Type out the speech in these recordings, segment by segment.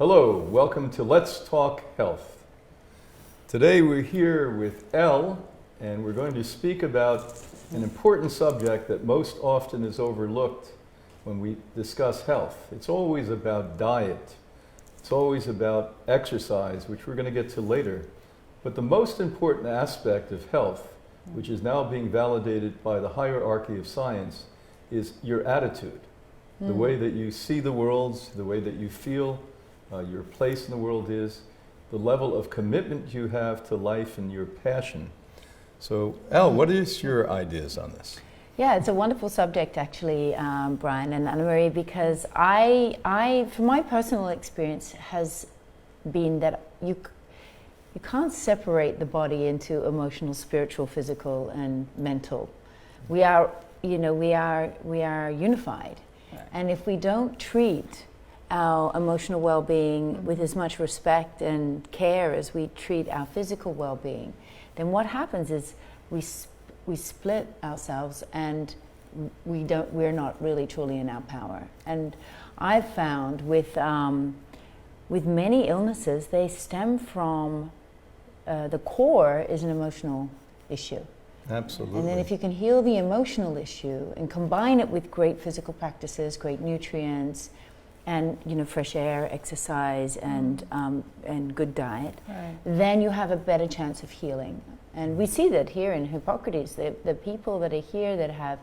Hello, welcome to Let's Talk Health. Today we're here with Elle, and we're going to speak about an important subject that most often is overlooked when we discuss health. It's always about diet. It's always about exercise, which we're going to get to later. But the most important aspect of health, which is now being validated by the hierarchy of science, is your attitude. The way that you see the world, the way that you feel, your place in the world is, the level of commitment you have to life and your passion. So, Elle, what is your ideas on this? Yeah, it's a wonderful subject actually, Brian and Anna-Marie, because I, from my personal experience, has been that you can't separate the body into emotional, spiritual, physical, and mental. We are unified. Right. And if we don't treat our emotional well-being with as much respect and care as we treat our physical well-being, then what happens is we split ourselves and we're not really truly in our power. And I've found with many illnesses, they stem from the core is an emotional issue. Absolutely. And then if you can heal the emotional issue and combine it with great physical practices, great nutrients, and fresh air, exercise, and good diet, right, then you have a better chance of healing. And we see that here in Hippocrates, the people that are here that have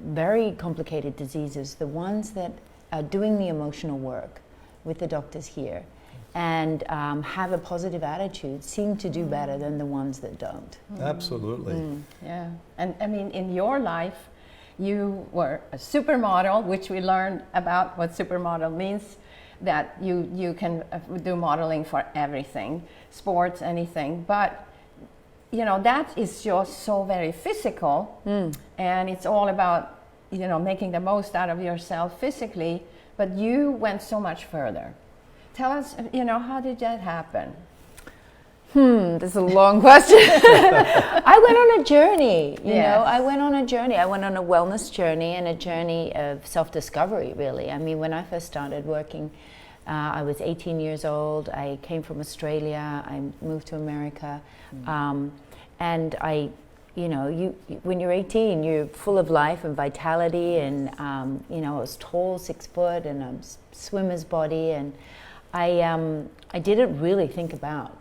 very complicated diseases, the ones that are doing the emotional work with the doctors here and have a positive attitude seem to do better than the ones that don't. Absolutely. Yeah, and I mean, in your life, you were a supermodel, which we learned about what supermodel means, that you can do modeling for everything, sports, anything, but that is just so very physical, and it's all about making the most out of yourself physically, but you went so much further. Tell us, how did that happen? That's a long question. I went on a journey, I went on a journey. I went on a wellness journey and a journey of self-discovery, really. I mean, when I first started working, I was 18 years old. I came from Australia. I moved to America. And when you're 18, you're full of life and vitality. And, I was tall, 6 foot, and I'm swimmer's body. And I didn't really think about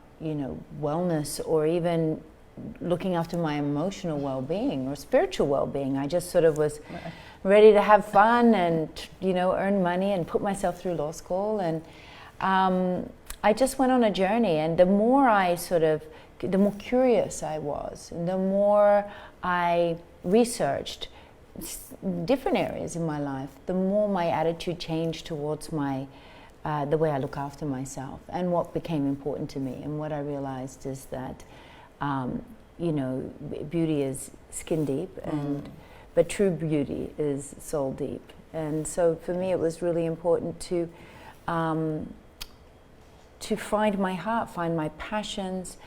wellness or even looking after my emotional well-being or spiritual well-being. I just sort of was ready to have fun and earn money and put myself through law school, and I just went on a journey. And the more the more curious I was, and the more I researched different areas in my life, the more my attitude changed towards the way I look after myself, and what became important to me. And what I realized is that, beauty is skin deep, but true beauty is soul deep. And so for me, it was really important to find my heart, find my passions,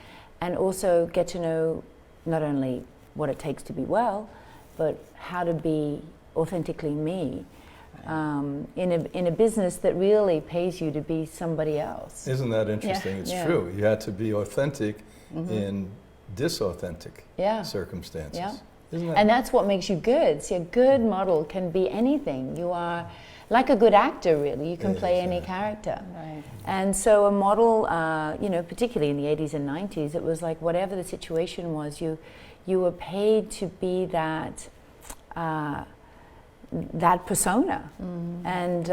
and also get to know not only what it takes to be well, but how to be authentically me. In a business that really pays you to be somebody else. Isn't that interesting? It's true. You had to be authentic in disauthentic circumstances. Yeah. Isn't that? And that's what makes you good. See, a good model can be anything. You are like a good actor, really. You can play any character. Right. And so a model, particularly in the 80s and 90s, it was like whatever the situation was, you were paid to be that persona, and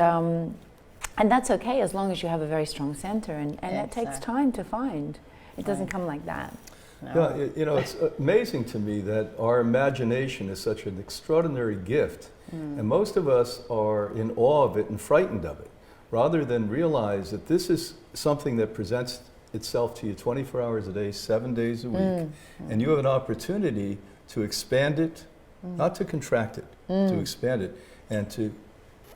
that's okay as long as you have a very strong center, and that takes time to find. It doesn't come like that. No. Yeah, it's amazing to me that our imagination is such an extraordinary gift, and most of us are in awe of it and frightened of it, rather than realize that this is something that presents itself to you 24 hours a day, 7 days a week, and you have an opportunity to expand it, not to contract it, to expand it, and to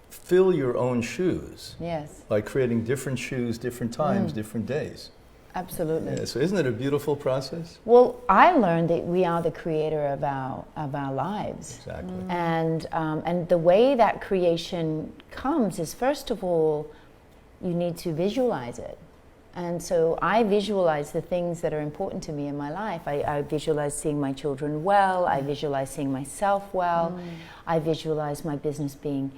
fill your own shoes. Yes. By creating different shoes, different times, different days. Absolutely. Yeah, so isn't it a beautiful process? Well, I learned that we are the creator of our lives. Exactly. And the way that creation comes is, first of all, you need to visualize it. And so I visualize the things that are important to me in my life. I visualize seeing my children well. I visualize seeing myself well. I visualize my business being,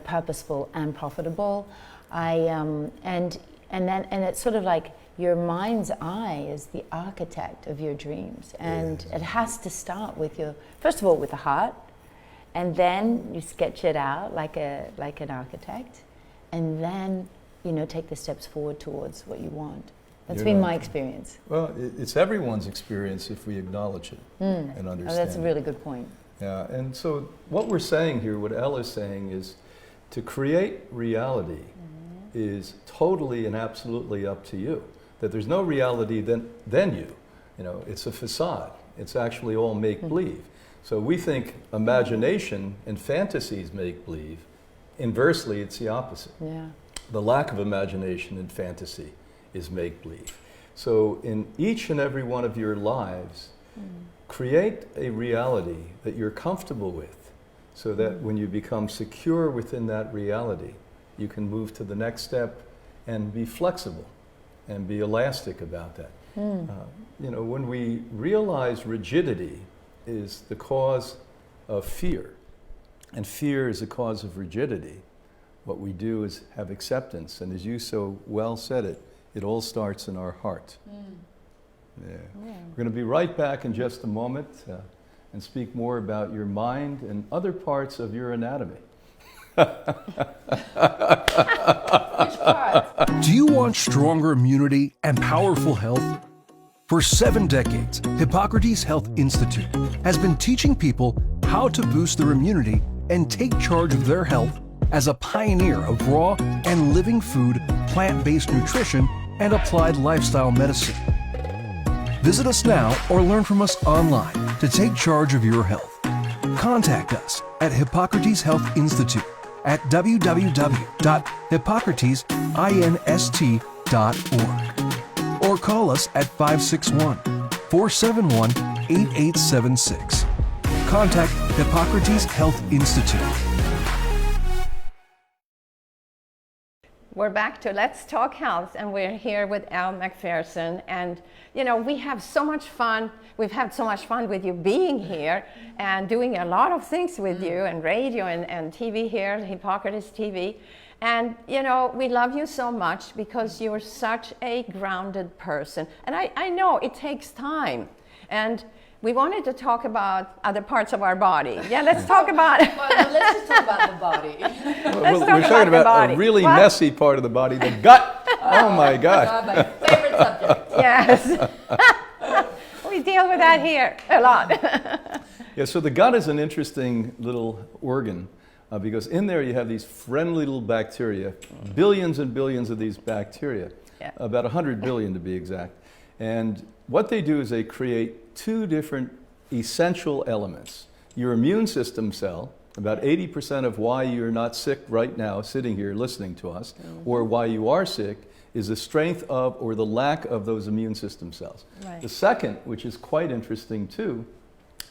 purposeful and profitable. And it's sort of like your mind's eye is the architect of your dreams, and it has to start with first of all, with the heart, and then you sketch it out like an architect, and then take the steps forward towards what you want. That's been my experience. Well, it's everyone's experience if we acknowledge it and understand. Oh, that's a really good point. Yeah, and so what we're saying here, what Elle is saying, is to create reality is totally and absolutely up to you. That there's no reality than you. It's a facade. It's actually all make-believe. So we think imagination and fantasies make-believe. Inversely, it's the opposite. Yeah. The lack of imagination and fantasy is make-believe. So in each and every one of your lives, create a reality that you're comfortable with, so that when you become secure within that reality, you can move to the next step and be flexible and be elastic about that. When we realize rigidity is the cause of fear, and fear is the cause of rigidity, what we do is have acceptance. And as you so well said it all starts in our heart. Yeah. We're going to be right back in just a moment and speak more about your mind and other parts of your anatomy. Do you want stronger immunity and powerful health? For 7 decades, Hippocrates Health Institute has been teaching people how to boost their immunity and take charge of their health as a pioneer of raw and living food, plant-based nutrition, and applied lifestyle medicine. Visit us now or learn from us online to take charge of your health. Contact us at Hippocrates Health Institute at www.hippocratesinst.org or call us at 561-471-8876. Contact Hippocrates Health Institute. We're back to Let's Talk Health, and we're here with Elle Macpherson. And we have so much fun. We've had so much fun with you being here and doing a lot of things with you, and radio and TV here, Hippocrates TV. And we love you so much because you're such a grounded person. And I know it takes time. And we wanted to talk about other parts of our body. Yeah, let's talk about it. Well, let's just talk about the body. We're talking about a really messy part of the body, the gut. Oh my God. My favorite subject. Yes. We deal with that here a lot. Yeah, so the gut is an interesting little organ because in there you have these friendly little bacteria, billions and billions of these bacteria, about 100 billion to be exact. And what they do is they create 2 different essential elements. Your immune system cell, about 80% of why you're not sick right now sitting here listening to us, or why you are sick, is the strength of or the lack of those immune system cells. Right. The second, which is quite interesting too,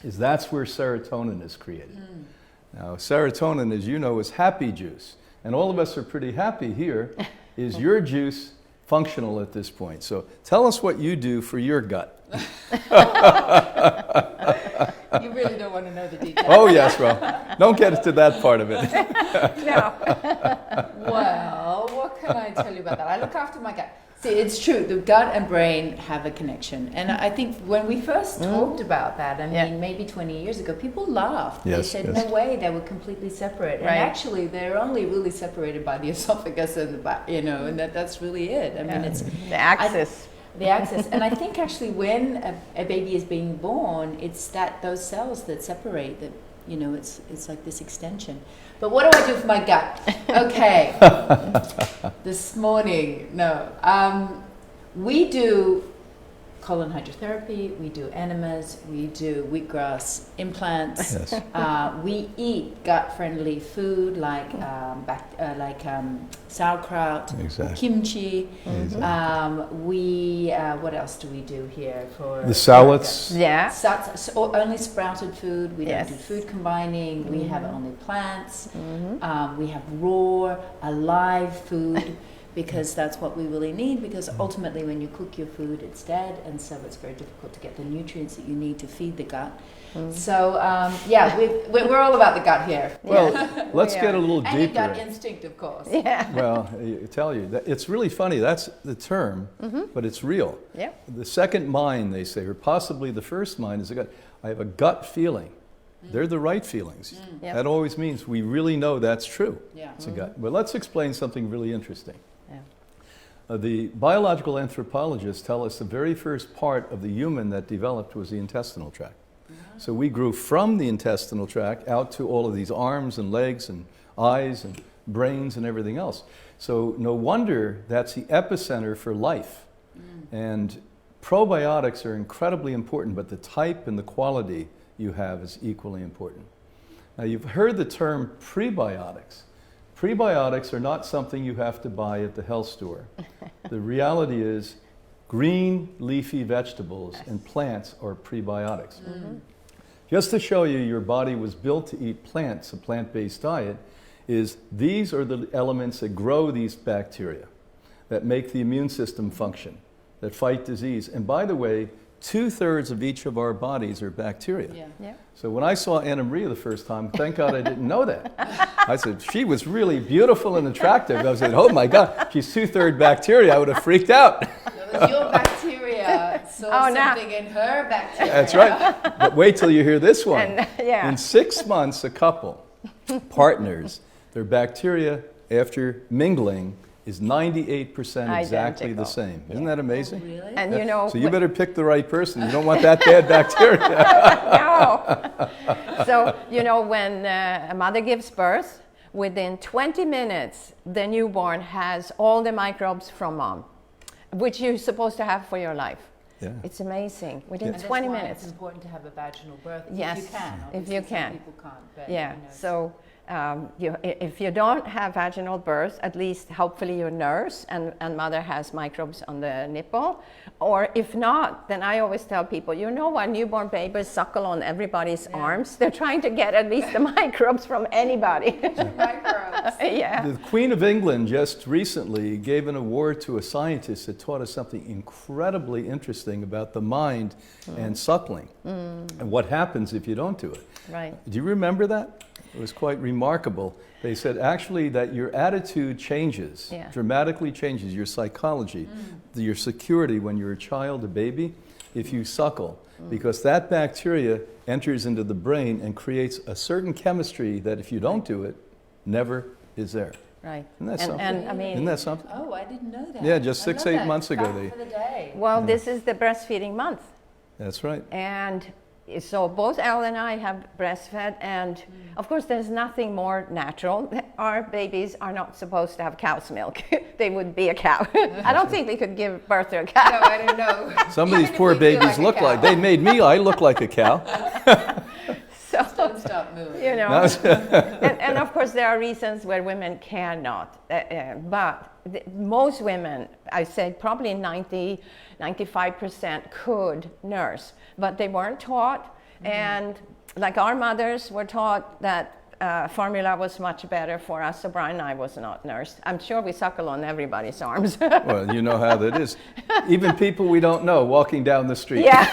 is that's where serotonin is created. Now, serotonin, as you know, is happy juice. And all of us are pretty happy here. Is your juice functional at this point? So tell us what you do for your gut. You really don't want to know the details. Oh, yes, well, don't get to that part of it. No. Well, what can I tell you about that? I look after my gut. See, it's true. The gut and brain have a connection. And I think when we first talked about that, maybe 20 years ago, people laughed. Yes, they said, yes. no way, they were completely separate. Right. And actually, they're only really separated by the esophagus and the back, and that's really it. I mean, it's the axis. the axis. And I think actually when a baby is being born, it's those cells that separate that, it's like this extension. But what do I do for my gut? Okay. This morning, we do colon hydrotherapy, we do enemas, we do wheatgrass implants. Yes. We eat gut-friendly food like sauerkraut, Exactly. kimchi. Exactly. What else do we do here for The salads. Yeah. only sprouted food. We Yes. don't do food combining. We have only plants. We have raw, alive food. Because that's what we really need, because ultimately when you cook your food, it's dead, and so it's very difficult to get the nutrients that you need to feed the gut. So, we're all about the gut here. Well, let's We get are. a little And your gut deeper. instinct, of course. Yeah. Well, I tell you, it's really funny. That's the term, but it's real. Yeah. The second mind, they say, or possibly the first mind, is a gut. I have a gut feeling. They're the right feelings. Yep. That always means we really know that's true. Yeah. It's a gut. But let's explain something really interesting. Yeah. The biological anthropologists tell us the very first part of the human that developed was the intestinal tract. So we grew from the intestinal tract out to all of these arms and legs and eyes and brains and everything else. So no wonder that's the epicenter for life. And probiotics are incredibly important, but the type and the quality you have is equally important. Now you've heard the term prebiotics. Prebiotics are not something you have to buy at the health store. The reality is green leafy vegetables and plants are prebiotics. Just to show you your body was built to eat plants, a plant-based diet, is these are the elements that grow these bacteria, that make the immune system function, that fight disease. And by the way, 2/3 of each of our bodies are bacteria. Yeah. Yeah. So when I saw Anna Maria the first time, thank God I didn't know that. I said, she was really beautiful and attractive. I said, oh my God, she's 2/3 bacteria. I would have freaked out. It was your bacteria saw Oh, now- something in her bacteria. That's right. But wait till you hear this one. And, yeah. In 6 months, a couple, partners, their bacteria after mingling is 98% exactly Identical. the same. Isn't that amazing? Oh, really? And you know, So you better pick the right person. You don't want that bad bacteria. no. So, you know, when a mother gives birth, within 20 minutes, the newborn has all the microbes from mom, which you're supposed to have for your life. Yeah. It's amazing. Within And that's 20 why minutes. It's important to have a vaginal birth Yes, if you can. if Obviously, you some can. people can't. But, Yeah. you know, So if you don't have vaginal birth, at least hopefully your nurse and mother has microbes on the nipple. Or if not, then I always tell people, you know why newborn babies suckle on everybody's arms? They're trying to get at least the microbes from anybody. microbes. Yeah. The Queen of England just recently gave an award to a scientist that taught us something incredibly interesting about the mind and suckling and what happens if you don't do it. Right. Do you remember that? It was quite remarkable. They said actually that your attitude changes, Yeah. dramatically changes, your psychology, your security when you're a child, a baby, if you suckle. Because that bacteria enters into the brain and creates a certain chemistry that if you don't do it, never is there. Right. Isn't that And something? I mean, Isn't that something? Oh, I didn't know that. Yeah, just I 6, love 8 that. months ago Fact they- for the day. well, this is the breastfeeding month. That's right. And so both Elle and I have breastfed, and of course there's nothing more natural. Our babies are not supposed to have cow's milk. They would be a cow. I don't think they could give birth to a cow. No, I don't know. Some of these Even if poor we feel babies like a look cow. like, they made me, I look like a cow. So, Don't stop moving. you know, and of course there are reasons where women cannot, but most women, I said probably 95% could nurse, but they weren't taught. And like our mothers were taught that formula was much better for us, so Brian and I was not nursed. I'm sure we suckle on everybody's arms. Well, you know how that is. Even people we don't know walking down the street. Yeah.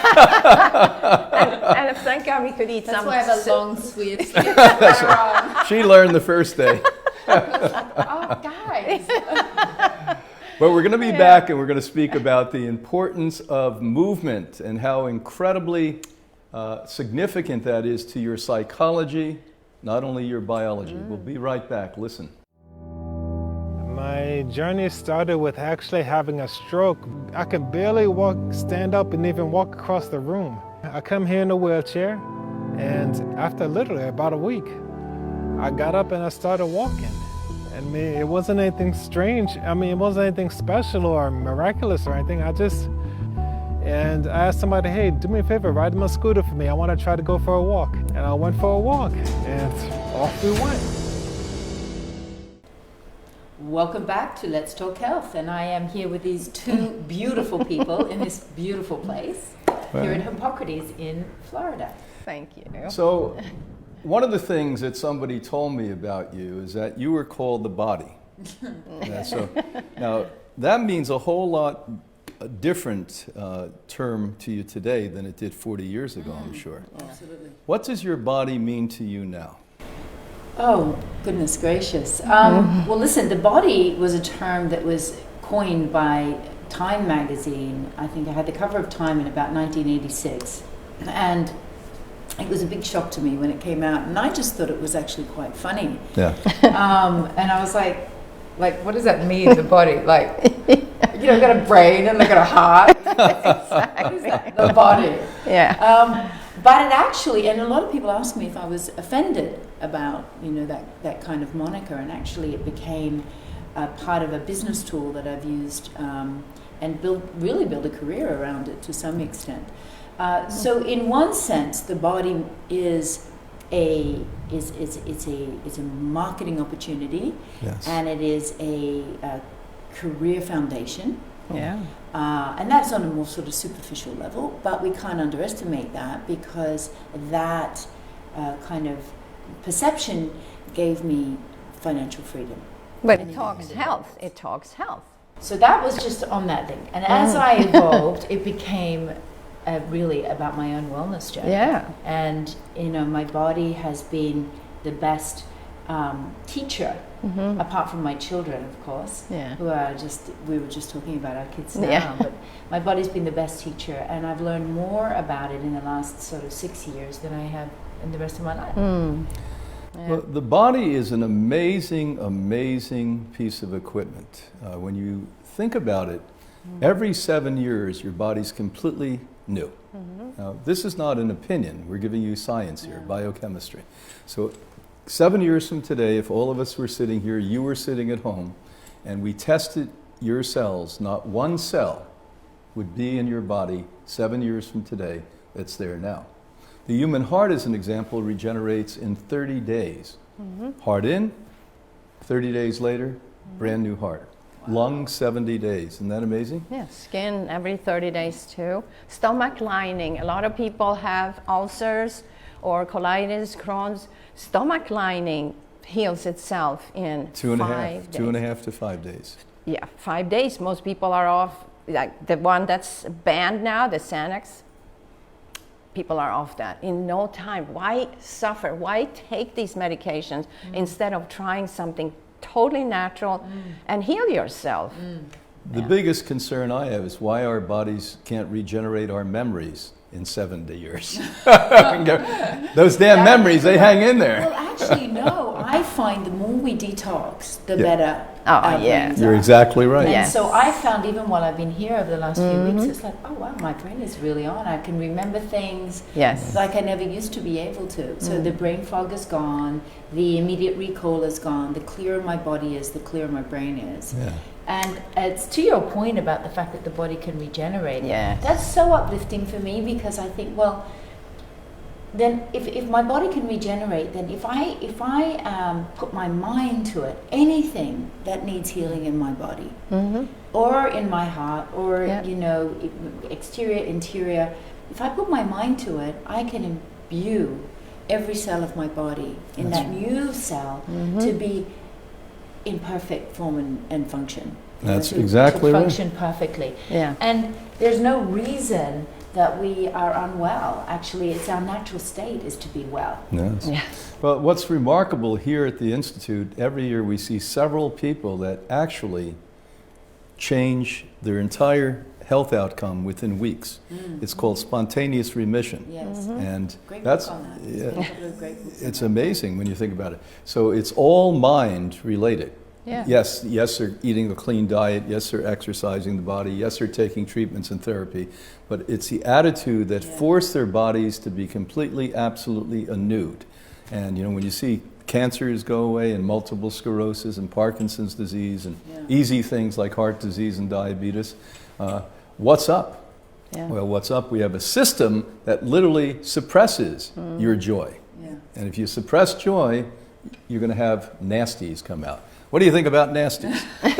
and thank God we could eat That's some. why I have a long sleeve skin on. She learned the first day. Oh, guys. But we're going to be back and we're going to speak about the importance of movement and how incredibly significant that is to your psychology, not only your biology. We'll be right back. Listen. My journey started with actually having a stroke. I can barely stand up and even walk across the room. I come here in a wheelchair, and after literally about a week, I got up and I started walking. I mean, it wasn't anything strange. I mean, it wasn't anything special or miraculous or anything. And I asked somebody, hey, do me a favor, ride my scooter for me. I want to try to go for a walk. And I went for a walk, and off we went. Welcome back to Let's Talk Health, and I am here with these two beautiful people in this beautiful place here at Hippocrates in Florida. Thank you. So, one of the things that somebody told me about you is that you were called the body. Now, that means a whole lot different term to you today than it did 40 years ago, I'm sure. Absolutely. What does your body mean to you now? Oh, goodness gracious. Well, listen, the body was a term that was coined by Time magazine. I think I had the cover of Time in about 1986. And it was a big shock to me when it came out. And I just thought it was actually quite funny. Yeah. And I was like, what does that mean, the body? Like, you know, got a brain and got a heart. What is that? The body. Yeah. But it actually, and a lot of people asked me if I was offended about, you know, that kind of moniker, and actually it became a part of a business tool that I've used and really build a career around it to some extent. So in one sense, the body is a marketing opportunity, Yes. and it is a career foundation. Yeah. And that's on a more sort of superficial level, but we can't underestimate that, because that kind of perception gave me financial freedom. But it talks health. It talks health. So that was just on that thing. And as I evolved, it became really about my own wellness journey. Yeah. And, you know, my body has been the best teacher, apart from my children, of course, Yeah. who are we were just talking about our kids now, Yeah. but my body's been the best teacher, and I've learned more about it in the last sort of 6 years than I have in the rest of my life. Well, the body is an amazing, amazing piece of equipment. When you think about it, every 7 years your body's completely new. Now, this is not an opinion. We're giving you science here, biochemistry. So 7 years from today, if all of us were sitting here, you were sitting at home, and we tested your cells, not one cell would be in your body 7 years from today that's there now. The human heart, as an example, regenerates in 30 days. Heart in, 30 days later, brand new heart. Lungs, 70 days. Isn't that amazing? Yeah, skin every 30 days too. Stomach lining. A lot of people have ulcers or colitis, Crohn's. Stomach lining heals itself in 5 days. 2.5 to 5 days. Yeah, 5 days. Most people are off. Like the one that's banned now, the Xanax, people are off that in no time. Why suffer? Why take these medications instead of trying something totally natural and heal yourself? The biggest concern I have is why our bodies can't regenerate our memories in 70 years. Those damn memories, they hang in there. Well, actually, no. I find the more we detox, the Yeah. better. Oh, our yeah. brains You're are. exactly right. And Yes. so I found, even while I've been here over the last few weeks, it's like, oh wow, my brain is really on. I can remember things Yes. like I never used to be able to. So the brain fog is gone, the immediate recall is gone. The clearer my body is, the clearer my brain is. Yeah. And it's to your point about the fact that the body can regenerate. Yes. That's so uplifting for me, because I think, well, then if my body can regenerate, then if I put my mind to it, anything that needs healing in my body, or in my heart, or Yeah. you know, exterior, interior, if I put my mind to it, I can imbue every cell of my body in that new cell to be in perfect form and function. You know, That's to exactly right. function perfectly. Yeah. And there's no reason that we are unwell. Actually, it's our natural state is to be well. Yes. Yeah. Well, what's remarkable here at the Institute, every year we see several people that actually change their entire health outcome within weeks. It's called spontaneous remission. Yes. And Great that's book on that. yeah, A couple of great books on it's that. amazing when you think about it. So it's all mind related. Yeah. Yes, they're eating a clean diet. Yes, they're exercising the body. Yes, they're taking treatments and therapy. But it's the attitude that force their bodies to be completely, absolutely annued. And you know, when you see cancers go away, and multiple sclerosis, and Parkinson's disease, and easy things like heart disease and diabetes, what's up? Yeah. Well, what's up? We have a system that literally suppresses your joy. Yeah. And if you suppress joy, you're going to have nasties come out. What do you think about nasties? No,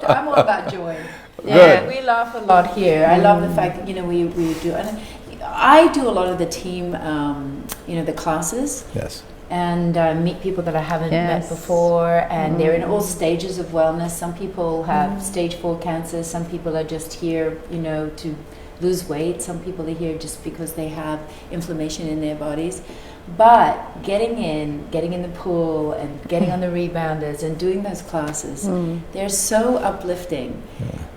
I'm all about joy. Good. We laugh a lot here. I love the fact that we do, and I do a lot of the team, the classes, Yes. and meet people that I haven't met Yes. before, and they're in all stages of wellness. Some people have stage 4 cancer. Some people are just here, to lose weight. Some people are here just because they have inflammation in their bodies. But getting in the pool and getting on the rebounders and doing those classes, they're so uplifting.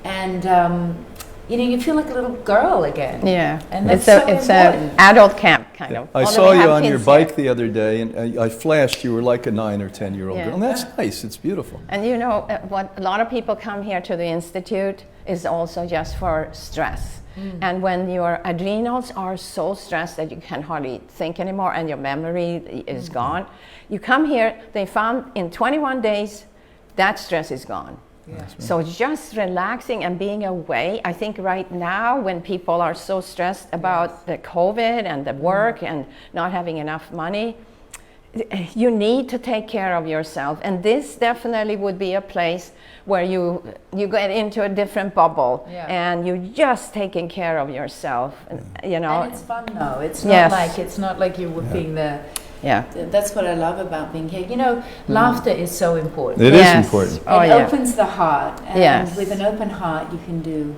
And you feel like a little girl again. Yeah, And that's it's so it's important. a adult camp kind of. I Although saw we you have on your kids here. bike the other day, and I flashed. You were like a 9 or 10-year-old Yeah. girl, and that's nice. It's beautiful. And what a lot of people come here to the Institute is also just for stress. And when your adrenals are so stressed that you can hardly think anymore and your memory is gone, you come here, they found in 21 days that stress is gone. So just relaxing and being away. I think right now when people are so stressed about the COVID and the work and not having enough money, you need to take care of yourself, and this definitely would be a place where you get into a different bubble, and you're just taking care of yourself, And it's fun though. It's not Yes. like you're whipping the. Yeah. That's what I love about being here. Laughter is so important. It is Yes. important. Oh, It yeah. opens the heart, and Yes. with an open heart, you can do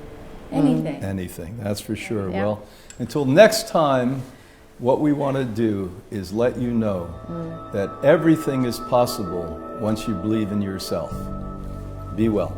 anything. Anything, that's for sure. Yeah. Well, until next time, what we want to do is let you know that everything is possible once you believe in yourself. Be well.